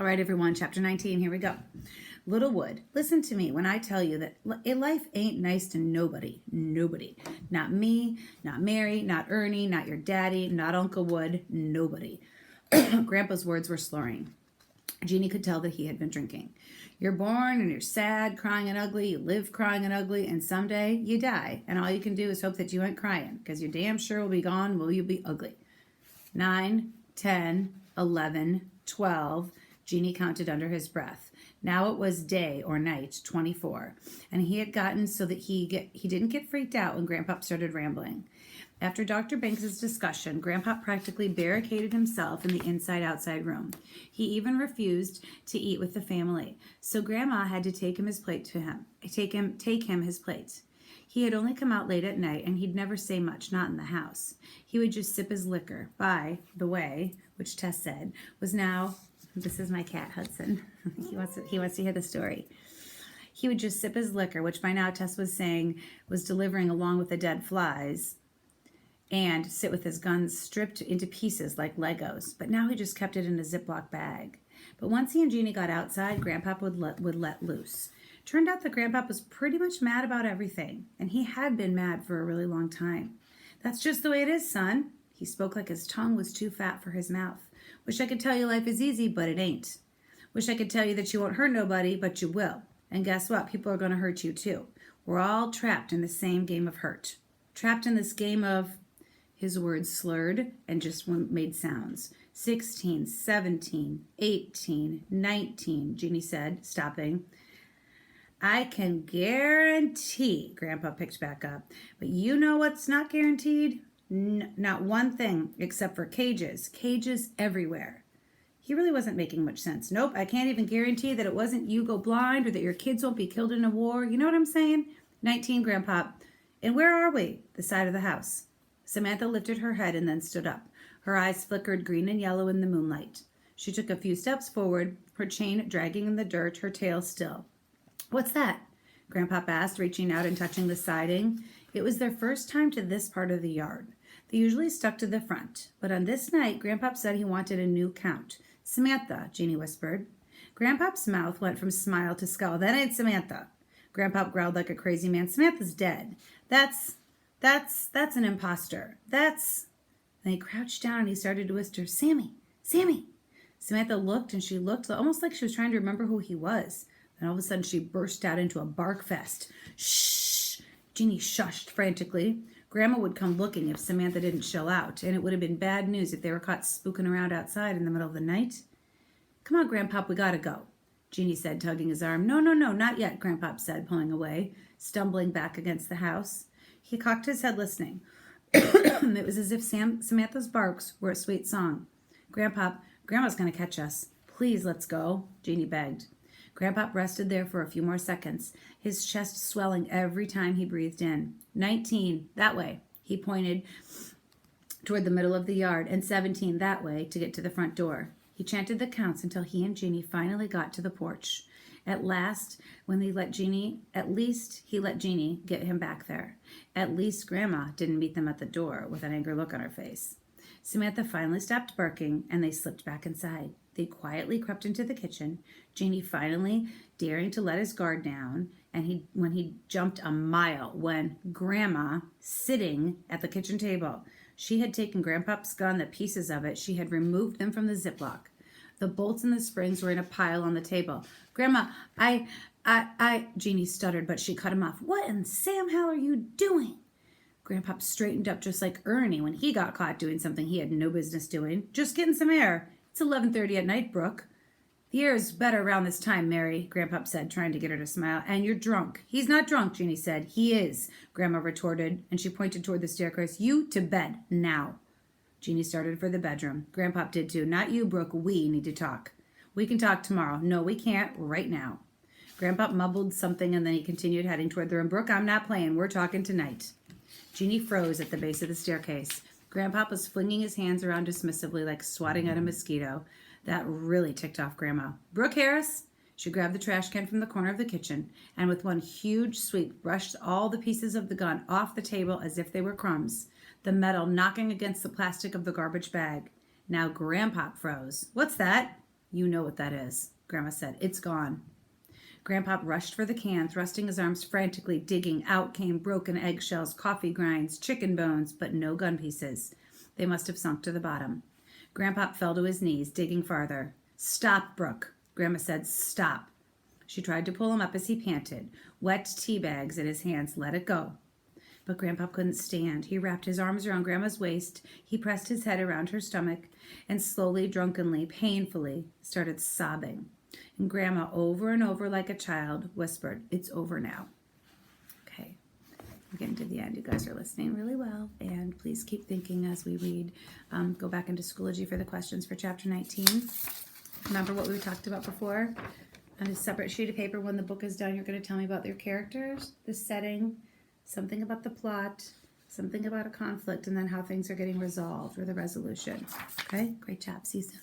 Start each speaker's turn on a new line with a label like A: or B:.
A: All right, everyone, chapter 19, here we go. Littlewood, listen to me when I tell you that a life ain't nice to nobody. Nobody. Not me, not Mary, not Ernie, not your daddy, not Uncle Wood, nobody. Grandpa's words were slurring. Jeannie could tell that he had been drinking. You're born and you're sad, crying and ugly. You live crying and ugly, and someday you die. And all you can do is hope that you ain't crying, because you damn sure will be gone will you be ugly. 9, 10, 11, 12. Jeannie counted under his breath. Now it was day or night 24, and he had gotten so that he didn't get freaked out when Grandpa started rambling. After Dr. Banks's discussion, Grandpa practically barricaded himself in the inside-outside room. He even refused to eat with the family, so Grandma had to take him his plate take him his plate. He had only come out late at night, and he'd never say much, not in the house. He would just sip his liquor. By the way, which Tess said, was now... This is my cat, Hudson. He wants to hear the story. He would just sip his liquor, which by now Tess was saying was delivering along with the dead flies, and sit with his guns stripped into pieces like Legos. But now he just kept it in a Ziploc bag. But once he and Jeannie got outside, Grandpa would let loose. Turned out that Grandpa was pretty much mad about everything, and he had been mad for a really long time. That's just the way it is, son. He spoke like his tongue was too fat for his mouth. Wish I could tell you life is easy, but it ain't. Wish I could tell you that you won't hurt nobody, but you will. And guess what? People are going to hurt you too. We're all trapped in the same game of hurt. Trapped in this game of... His words slurred and just made sounds. 16, 17, 18, 19, Jeannie said, stopping. I can guarantee, Grandpa picked back up. But you know what's not guaranteed? Not one thing except for cages. Cages everywhere. He really wasn't making much sense. Nope, I can't even guarantee that it wasn't you go blind or that your kids won't be killed in a war. You know what I'm saying? 19, Grandpa. And where are we? The side of the house. Samantha lifted her head and then stood up. Her eyes flickered green and yellow in the moonlight. She took a few steps forward, her chain dragging in the dirt, her tail still. What's that? Grandpa asked, reaching out and touching the siding. It was their first time to this part of the yard. They usually stuck to the front, but on this night, Grandpa said he wanted a new count. Samantha, Jeannie whispered. Grandpa's mouth went from smile to scowl. That ain't Samantha. Grandpa growled like a crazy man. Samantha's dead. That's an imposter. Then he crouched down and he started to whisper, Sammy, Sammy. Samantha looked and she looked almost like she was trying to remember who he was. Then all of a sudden she burst out into a bark fest. Shh! Jeannie shushed frantically. Grandma would come looking if Samantha didn't chill out, and it would have been bad news if they were caught spooking around outside in the middle of the night. Come on, Grandpa, we gotta go, Jeannie said, tugging his arm. No, not yet, Grandpa said, pulling away, stumbling back against the house. He cocked his head, listening. It was as if Samantha's barks were a sweet song. Grandma's gonna catch us. Please, let's go, Jeannie begged. Grandpa rested there for a few more seconds, his chest swelling every time he breathed in. 19, that way. He pointed toward the middle of the yard, and 17 that way to get to the front door. He chanted the counts until he and Jeannie finally got to the porch. At least he let Jeannie get him back there. At least Grandma didn't meet them at the door with an angry look on her face. Samantha finally stopped barking, and they slipped back inside. They quietly crept into the kitchen, Jeannie finally daring to let his guard down, and when he jumped a mile, when Grandma, sitting at the kitchen table, she had taken Grandpa's gun, the pieces of it, she had removed them from the Ziploc. The bolts and the springs were in a pile on the table. Grandma, Jeannie stuttered, but she cut him off. What in Sam hell are you doing? Grandpa straightened up just like Ernie when he got caught doing something he had no business doing. Just getting some air. It's 11:30 at night, Brooke. The air is better around this time, Mary, Grandpa said, trying to get her to smile. And you're drunk. He's not drunk, Jeannie said. He is, Grandma retorted, and she pointed toward the staircase. You to bed, now. Jeannie started for the bedroom. Grandpa did too. Not you, Brooke. We need to talk. We can talk tomorrow. No, we can't right now. Grandpa mumbled something, and then he continued heading toward the room. Brooke, I'm not playing. We're talking tonight. Jeannie froze at the base of the staircase. Grandpa was flinging his hands around dismissively like swatting at a mosquito. That really ticked off Grandma. Brooke Harris! She grabbed the trash can from the corner of the kitchen and with one huge sweep brushed all the pieces of the gun off the table as if they were crumbs, the metal knocking against the plastic of the garbage bag. Now Grandpa froze. What's that? You know what that is, Grandma said. It's gone. Grandpa rushed for the can, thrusting his arms frantically, digging. Out came broken eggshells, coffee grinds, chicken bones, but no gun pieces. They must have sunk to the bottom. Grandpa fell to his knees, digging farther. Stop, Brooke, Grandma said. Stop. She tried to pull him up as he panted. Wet tea bags in his hands. Let it go. But Grandpa couldn't stand. He wrapped his arms around Grandma's waist. He pressed his head around her stomach and slowly, drunkenly, painfully started sobbing. And Grandma, over and over like a child, whispered, "It's over now." Okay, we're getting to the end. You guys are listening really well. And please keep thinking as we read. Go back into Schoology for the questions for Chapter 19. Remember what we talked about before? On a separate sheet of paper, when the book is done, you're going to tell me about your characters, the setting, something about the plot, something about a conflict, and then how things are getting resolved or the resolution. Okay? Great job. See you soon.